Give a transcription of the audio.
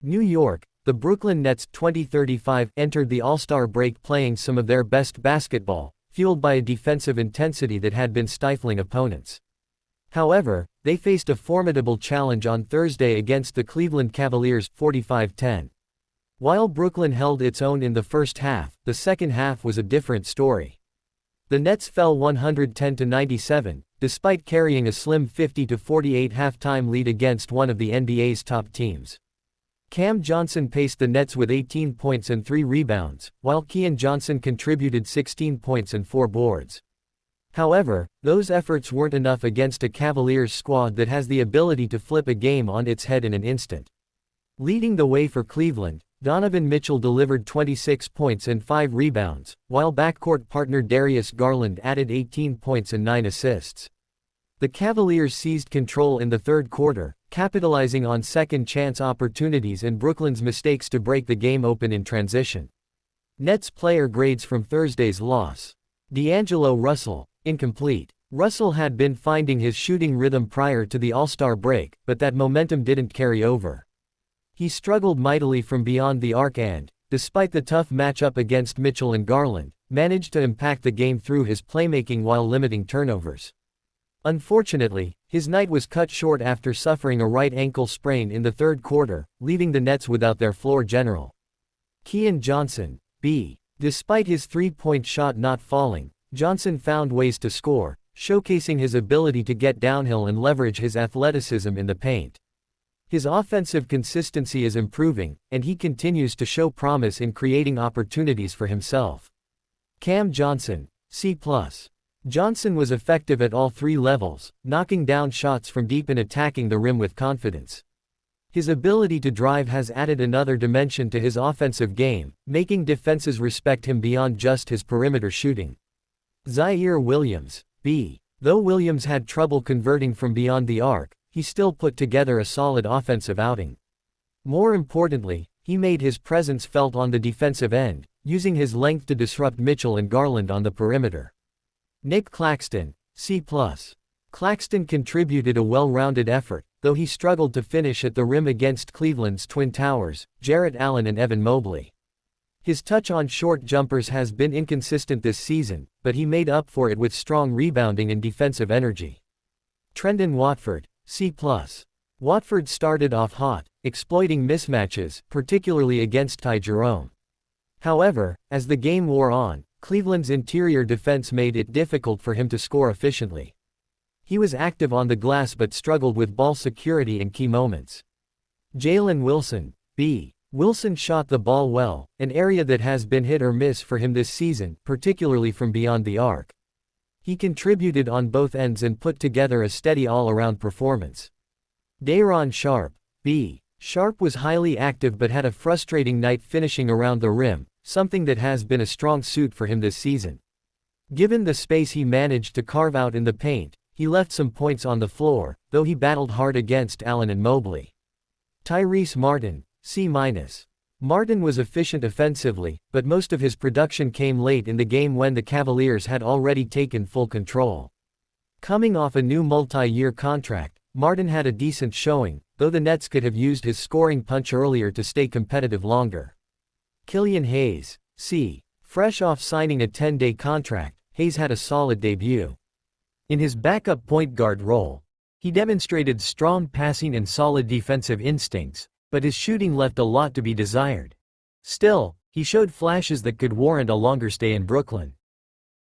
New York, the Brooklyn Nets 2035 entered the All-Star break playing some of their best basketball, fueled by a defensive intensity that had been stifling opponents. However, they faced a formidable challenge on Thursday against the Cleveland Cavaliers 45-10. While Brooklyn held its own in the first half, the second half was a different story. The Nets fell 110-97, despite carrying a slim 50-48 halftime lead against one of the NBA's top teams. Cam Johnson paced the Nets with 18 points and 3 rebounds, while Keon Johnson contributed 16 points and 4 boards. However, those efforts weren't enough against a Cavaliers squad that has the ability to flip a game on its head in an instant. Leading the way for Cleveland, Donovan Mitchell delivered 26 points and 5 rebounds, while backcourt partner Darius Garland added 18 points and 9 assists. The Cavaliers seized control in the third quarter, capitalizing on second-chance opportunities and Brooklyn's mistakes to break the game open in transition. Nets player grades from Thursday's loss. D'Angelo Russell, incomplete. Russell had been finding his shooting rhythm prior to the All-Star break, but that momentum didn't carry over. He struggled mightily from beyond the arc and, despite the tough matchup against Mitchell and Garland, managed to impact the game through his playmaking while limiting turnovers. Unfortunately, his night was cut short after suffering a right ankle sprain in the third quarter, leaving the Nets without their floor general. Keon Johnson, B. Despite his three-point shot not falling, Johnson found ways to score, showcasing his ability to get downhill and leverage his athleticism in the paint. His offensive consistency is improving, and he continues to show promise in creating opportunities for himself. Cam Johnson, C+. Johnson was effective at all three levels, knocking down shots from deep and attacking the rim with confidence. His ability to drive has added another dimension to his offensive game, making defenses respect him beyond just his perimeter shooting. Zaire Williams, B. Though Williams had trouble converting from beyond the arc, he still put together a solid offensive outing. More importantly, he made his presence felt on the defensive end, using his length to disrupt Mitchell and Garland on the perimeter. Nick Claxton, C+. Claxton contributed a well-rounded effort, though he struggled to finish at the rim against Cleveland's Twin Towers, Jarrett Allen and Evan Mobley. His touch on short jumpers has been inconsistent this season, but he made up for it with strong rebounding and defensive energy. Trendon Watford, C+. Watford started off hot, exploiting mismatches, particularly against Ty Jerome. However, as the game wore on, Cleveland's interior defense made it difficult for him to score efficiently. He was active on the glass but struggled with ball security in key moments. Jalen Wilson, B. Wilson shot the ball well, an area that has been hit or miss for him this season, particularly from beyond the arc. He contributed on both ends and put together a steady all-around performance. Day'Ron Sharpe, B. Sharpe was highly active but had a frustrating night finishing around the rim, something that has been a strong suit for him this season. Given the space he managed to carve out in the paint, he left some points on the floor, though he battled hard against Allen and Mobley. Tyrese Martin, C-. Martin was efficient offensively, but most of his production came late in the game when the Cavaliers had already taken full control. Coming off a new multi-year contract, Martin had a decent showing, though the Nets could have used his scoring punch earlier to stay competitive longer. Killian Hayes, C. Fresh off signing a 10-day contract, Hayes had a solid debut. In his backup point guard role, he demonstrated strong passing and solid defensive instincts, but his shooting left a lot to be desired. Still, he showed flashes that could warrant a longer stay in Brooklyn.